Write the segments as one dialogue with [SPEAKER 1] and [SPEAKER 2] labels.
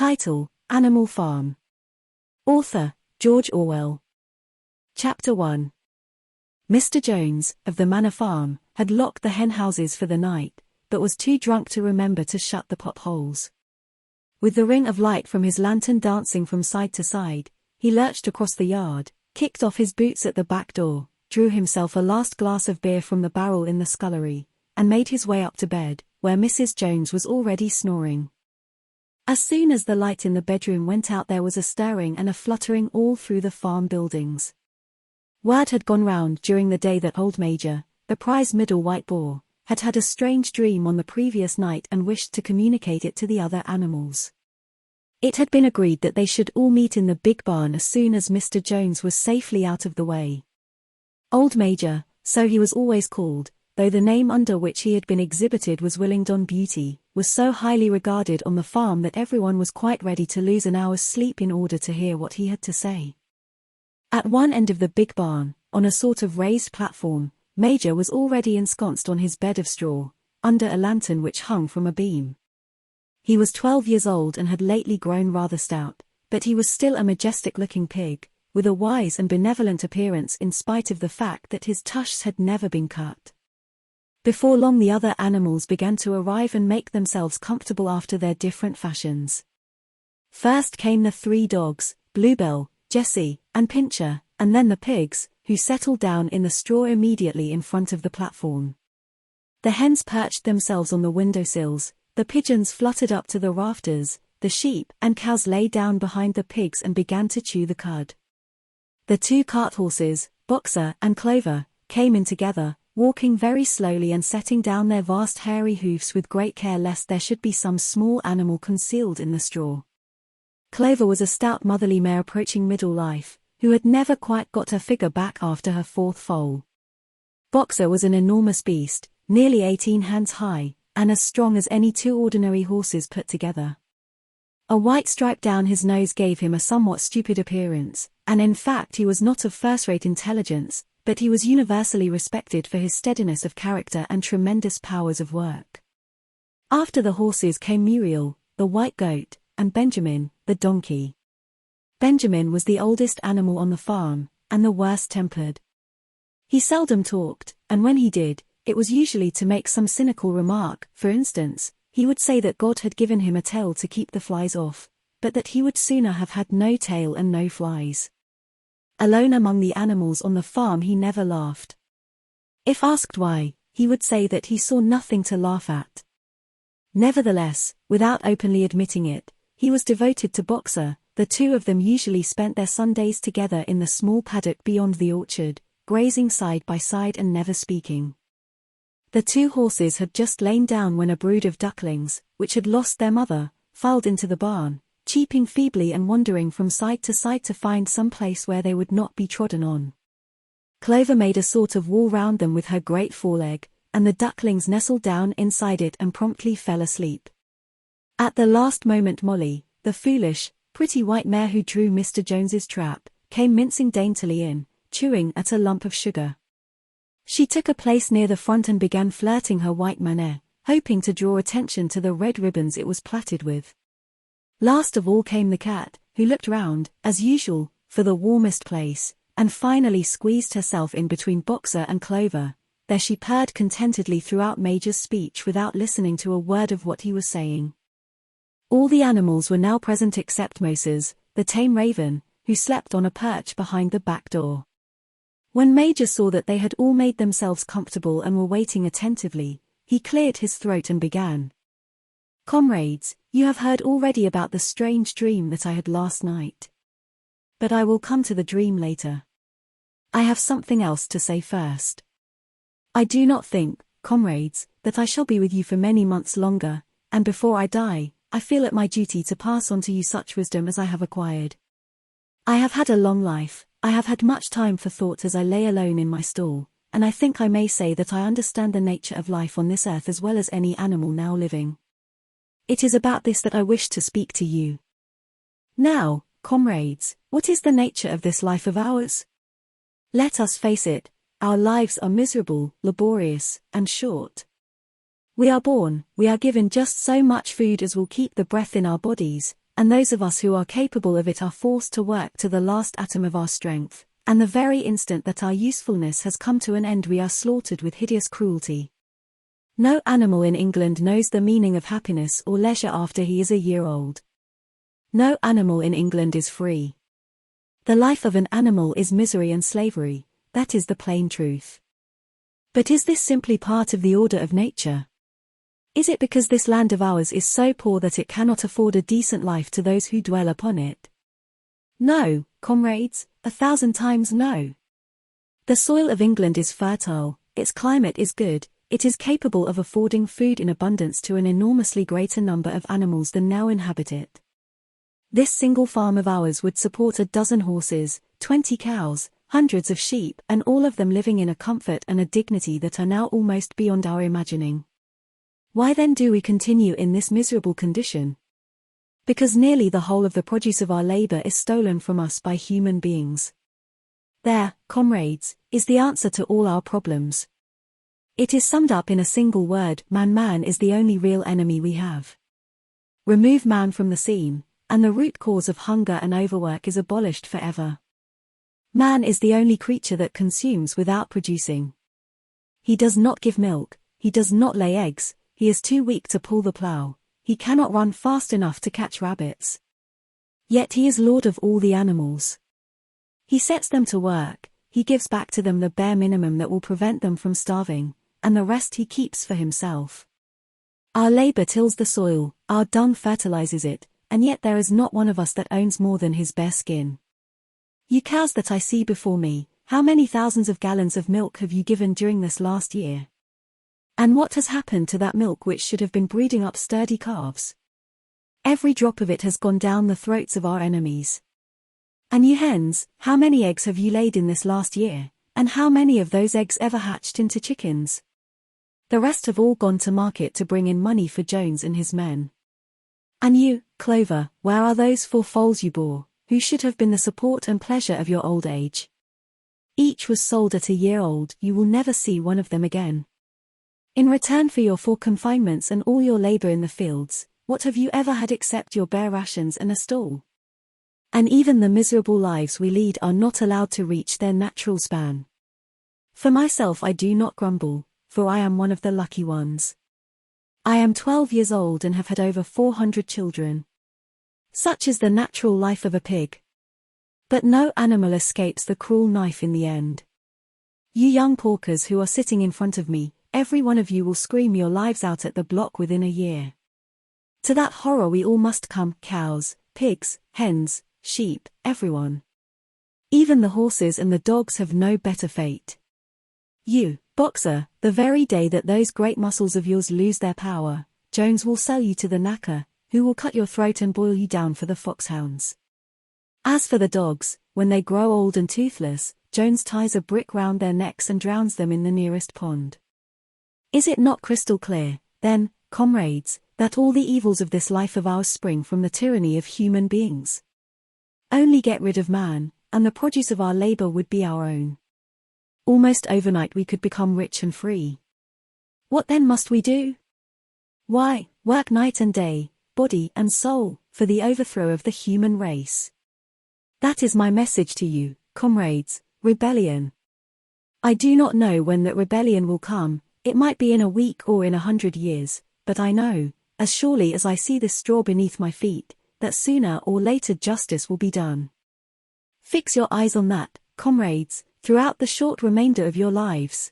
[SPEAKER 1] Title: Animal Farm. Author: George Orwell. Chapter 1. Mr. Jones, of the Manor Farm, had locked the henhouses for the night, but was too drunk to remember to shut the potholes. With the ring of light from his lantern dancing from side to side, he lurched across the yard, kicked off his boots at the back door, drew himself a last glass of beer from the barrel in the scullery, and made his way up to bed, where Mrs. Jones was already snoring. As soon as the light in the bedroom went out, there was a stirring and a fluttering all through the farm buildings. Word had gone round during the day that old Major, the prize middle white boar, had had a strange dream on the previous night and wished to communicate it to the other animals. It had been agreed that they should all meet in the big barn as soon as Mr. Jones was safely out of the way. Old Major, so he was always called, though the name under which he had been exhibited was Willingdon Beauty, was so highly regarded on the farm that everyone was quite ready to lose an hour's sleep in order to hear what he had to say. At one end of the big barn, on a sort of raised platform, Major was already ensconced on his bed of straw, under a lantern which hung from a beam. He was 12 years old and had lately grown rather stout, but he was still a majestic-looking pig, with a wise and benevolent appearance in spite of the fact that his tusks had never been cut. Before long the other animals began to arrive and make themselves comfortable after their different fashions. First came the 3 dogs, Bluebell, Jessie, and Pincher, and then the pigs, who settled down in the straw immediately in front of the platform. The hens perched themselves on the windowsills, the pigeons fluttered up to the rafters, the sheep and cows lay down behind the pigs and began to chew the cud. The 2 cart horses, Boxer and Clover, came in together, walking very slowly and setting down their vast hairy hoofs with great care lest there should be some small animal concealed in the straw. Clover was a stout motherly mare approaching middle life, who had never quite got her figure back after her 4th foal. Boxer was an enormous beast, nearly 18 hands high, and as strong as any 2 ordinary horses put together. A white stripe down his nose gave him a somewhat stupid appearance, and in fact he was not of first-rate intelligence, but he was universally respected for his steadiness of character and tremendous powers of work. After the horses came Muriel, the white goat, and Benjamin, the donkey. Benjamin was the oldest animal on the farm, and the worst-tempered. He seldom talked, and when he did, it was usually to make some cynical remark. For instance, he would say that God had given him a tail to keep the flies off, but that he would sooner have had no tail and no flies. Alone among the animals on the farm he never laughed. If asked why, he would say that he saw nothing to laugh at. Nevertheless, without openly admitting it, he was devoted to Boxer. The 2 of them usually spent their Sundays together in the small paddock beyond the orchard, grazing side by side and never speaking. The 2 horses had just lain down when a brood of ducklings, which had lost their mother, filed into the barn, cheeping feebly and wandering from side to find some place where they would not be trodden on. Clover made a sort of wall round them with her great foreleg, and the ducklings nestled down inside it and promptly fell asleep. At the last moment Molly, the foolish, pretty white mare who drew Mr. Jones's trap, came mincing daintily in, chewing at a lump of sugar. She took a place near the front and began flirting her white manner, hoping to draw attention to the red ribbons it was plaited with. Last of all came the cat, who looked round, as usual, for the warmest place, and finally squeezed herself in between Boxer and Clover. There she purred contentedly throughout Major's speech without listening to a word of what he was saying. All the animals were now present except Moses, the tame raven, who slept on a perch behind the back door. When Major saw that they had all made themselves comfortable and were waiting attentively, he cleared his throat and began. Comrades, you have heard already about the strange dream that I had last night. But I will come to the dream later. I have something else to say first. I do not think, comrades, that I shall be with you for many months longer, and before I die, I feel it my duty to pass on to you such wisdom as I have acquired. I have had a long life, I have had much time for thought as I lay alone in my stall, and I think I may say that I understand the nature of life on this earth as well as any animal now living. It is about this that I wish to speak to you. Now, comrades, what is the nature of this life of ours? Let us face it, our lives are miserable, laborious, and short. We are born, we are given just so much food as will keep the breath in our bodies, and those of us who are capable of it are forced to work to the last atom of our strength, and the very instant that our usefulness has come to an end we are slaughtered with hideous cruelty. No animal in England knows the meaning of happiness or leisure after he is a year old. No animal in England is free. The life of an animal is misery and slavery, that is the plain truth. But is this simply part of the order of nature? Is it because this land of ours is so poor that it cannot afford a decent life to those who dwell upon it? No, comrades, 1,000 times no. The soil of England is fertile, its climate is good, it is capable of affording food in abundance to an enormously greater number of animals than now inhabit it. This single farm of ours would support a dozen horses, 20 cows, hundreds of sheep, and all of them living in a comfort and a dignity that are now almost beyond our imagining. Why then do we continue in this miserable condition? Because nearly the whole of the produce of our labor is stolen from us by human beings. There, comrades, is the answer to all our problems. It is summed up in a single word: man. Man is the only real enemy we have. Remove man from the scene, and the root cause of hunger and overwork is abolished forever. Man is the only creature that consumes without producing. He does not give milk, he does not lay eggs, he is too weak to pull the plow, he cannot run fast enough to catch rabbits. Yet he is lord of all the animals. He sets them to work, he gives back to them the bare minimum that will prevent them from starving, and the rest he keeps for himself. Our labor tills the soil, our dung fertilizes it, and yet there is not one of us that owns more than his bare skin. You cows that I see before me, how many thousands of gallons of milk have you given during this last year? And what has happened to that milk which should have been breeding up sturdy calves? Every drop of it has gone down the throats of our enemies. And you hens, how many eggs have you laid in this last year, and how many of those eggs ever hatched into chickens? The rest have all gone to market to bring in money for Jones and his men. And you, Clover, where are those 4 foals you bore, who should have been the support and pleasure of your old age? Each was sold at a year old, you will never see one of them again. In return for your 4 confinements and all your labor in the fields, what have you ever had except your bare rations and a stall? And even the miserable lives we lead are not allowed to reach their natural span. For myself I do not grumble, for I am one of the lucky ones. I am 12 years old and have had over 400 children. Such is the natural life of a pig. But no animal escapes the cruel knife in the end. You young porkers who are sitting in front of me, every one of you will scream your lives out at the block within a year. To that horror we all must come: cows, pigs, hens, sheep, everyone. Even the horses and the dogs have no better fate. You, boxer, the very day that those great muscles of yours lose their power, Jones will sell you to the knacker, who will cut your throat and boil you down for the foxhounds. As for the dogs, when they grow old and toothless, Jones ties a brick round their necks and drowns them in the nearest pond. Is it not crystal clear, then, comrades, that all the evils of this life of ours spring from the tyranny of human beings? Only get rid of man, and the produce of our labor would be our own. Almost overnight we could become rich and free. What then must we do? Why, work night and day, body and soul, for the overthrow of the human race. That is my message to you, comrades: rebellion. I do not know when that rebellion will come, it might be in a week or in 100 years, but I know, as surely as I see this straw beneath my feet, that sooner or later justice will be done. Fix your eyes on that, comrades, throughout the short remainder of your lives.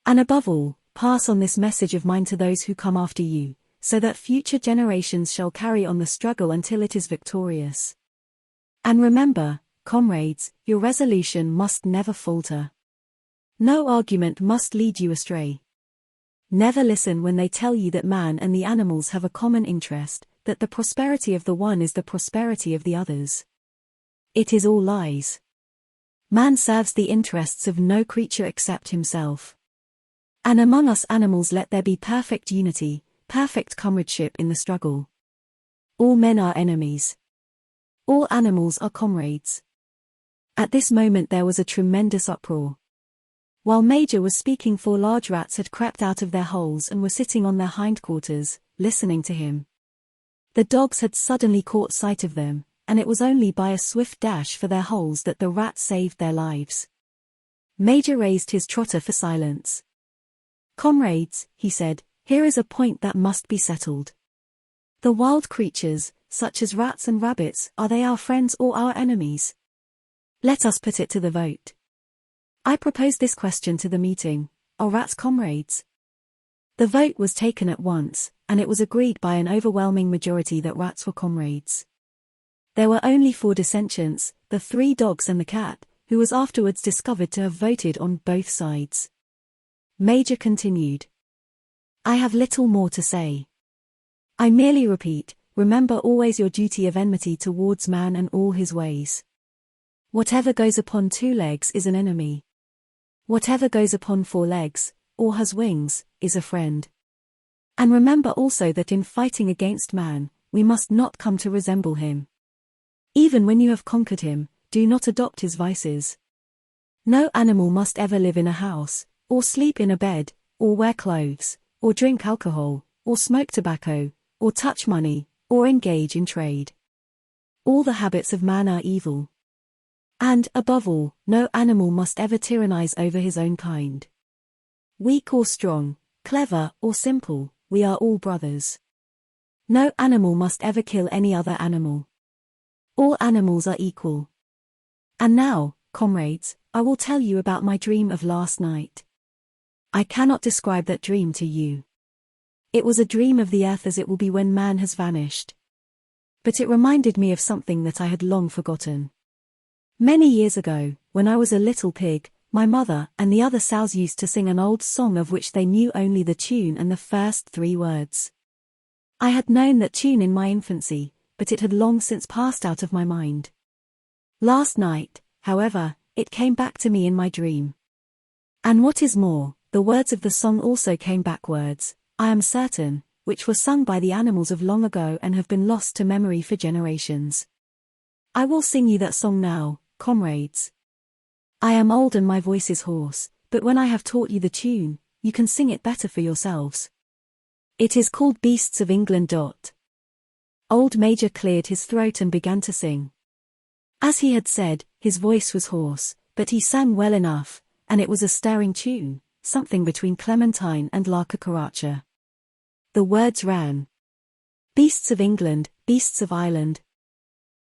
[SPEAKER 1] And above all, pass on this message of mine to those who come after you, so that future generations shall carry on the struggle until it is victorious. And remember, comrades, your resolution must never falter. No argument must lead you astray. Never listen when they tell you that man and the animals have a common interest, that the prosperity of the one is the prosperity of the others. It is all lies. Man serves the interests of no creature except himself. And among us animals let there be perfect unity, perfect comradeship in the struggle. All men are enemies. All animals are comrades. At this moment there was a tremendous uproar. While Major was speaking, 4 large rats had crept out of their holes and were sitting on their hindquarters, listening to him. The dogs had suddenly caught sight of them, and it was only by a swift dash for their holes that the rats saved their lives. Major raised his trotter for silence. "Comrades," he said, "here is a point that must be settled. The wild creatures, such as rats and rabbits, are they our friends or our enemies? Let us put it to the vote. I propose this question to the meeting: are rats comrades?" The vote was taken at once, and it was agreed by an overwhelming majority that rats were comrades. There were only 4 dissentients, the 3 dogs and the cat, who was afterwards discovered to have voted on both sides. Major continued. "I have little more to say. I merely repeat, remember always your duty of enmity towards man and all his ways. Whatever goes upon 2 legs is an enemy. Whatever goes upon 4 legs, or has wings, is a friend. And remember also that in fighting against man, we must not come to resemble him. Even when you have conquered him, do not adopt his vices. No animal must ever live in a house, or sleep in a bed, or wear clothes, or drink alcohol, or smoke tobacco, or touch money, or engage in trade. All the habits of man are evil. And, above all, no animal must ever tyrannize over his own kind. Weak or strong, clever or simple, we are all brothers. No animal must ever kill any other animal. All animals are equal. And now, comrades, I will tell you about my dream of last night. I cannot describe that dream to you. It was a dream of the earth as it will be when man has vanished. But it reminded me of something that I had long forgotten. Many years ago, when I was a little pig, my mother and the other sows used to sing an old song of which they knew only the tune and the first 3 words. I had known that tune in my infancy, but it had long since passed out of my mind. Last night, however, it came back to me in my dream. And what is more, the words of the song also came backwards, I am certain, which were sung by the animals of long ago and have been lost to memory for generations. I will sing you that song now, comrades. I am old and my voice is hoarse, but when I have taught you the tune, you can sing it better for yourselves. It is called Beasts of England. Old Major cleared his throat and began to sing. As he had said, his voice was hoarse, but he sang well enough, and it was a stirring tune, something between Clementine and La Cucaracha. The words ran: Beasts of England, beasts of Ireland,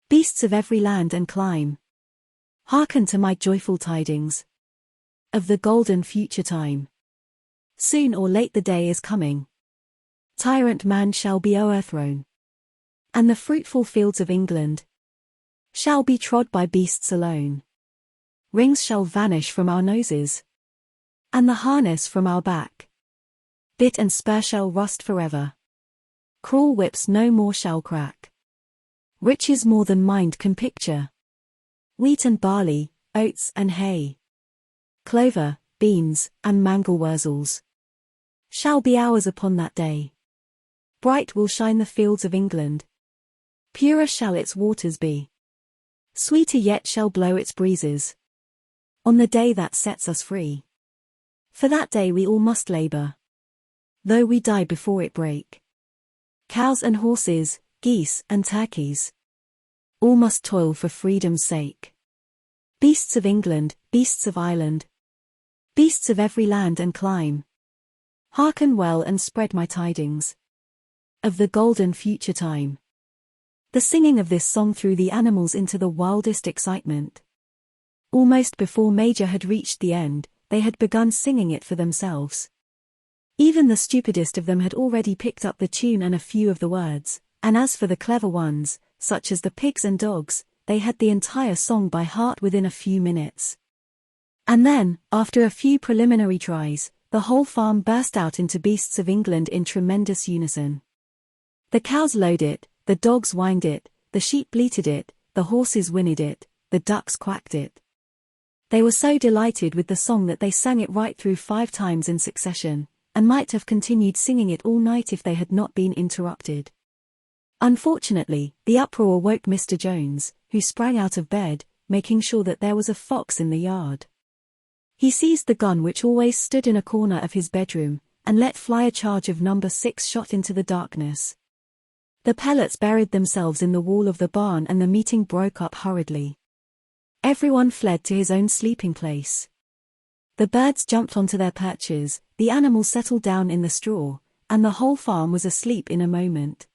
[SPEAKER 1] beasts of every land and clime, hearken to my joyful tidings of the golden future time. Soon or late the day is coming. Tyrant man shall be o'erthrown, and the fruitful fields of England shall be trod by beasts alone. Rings shall vanish from our noses, and the harness from our back. Bit and spur shall rust forever. Cruel whips no more shall crack. Riches more than mind can picture. Wheat and barley, oats and hay, clover, beans, and mangel wurzels shall be ours upon that day. Bright will shine the fields of England. Purer shall its waters be. Sweeter yet shall blow its breezes on the day that sets us free. For that day we all must labor, though we die before it break. Cows and horses, geese and turkeys, all must toil for freedom's sake. Beasts of England, beasts of Ireland, beasts of every land and clime, hearken well and spread my tidings of the golden future time. The singing of this song threw the animals into the wildest excitement. Almost before Major had reached the end, they had begun singing it for themselves. Even the stupidest of them had already picked up the tune and a few of the words, and as for the clever ones, such as the pigs and dogs, they had the entire song by heart within a few minutes. And then, after a few preliminary tries, the whole farm burst out into Beasts of England in tremendous unison. The cows lowed it, the dogs whined it, the sheep bleated it, the horses whinnied it, the ducks quacked it. They were so delighted with the song that they sang it right through 5 times in succession, and might have continued singing it all night if they had not been interrupted. Unfortunately, the uproar woke Mr. Jones, who sprang out of bed, making sure that there was a fox in the yard. He seized the gun which always stood in a corner of his bedroom, and let fly a charge of number 6 shot into the darkness. The pellets buried themselves in the wall of the barn and the meeting broke up hurriedly. Everyone fled to his own sleeping place. The birds jumped onto their perches, the animals settled down in the straw, and the whole farm was asleep in a moment.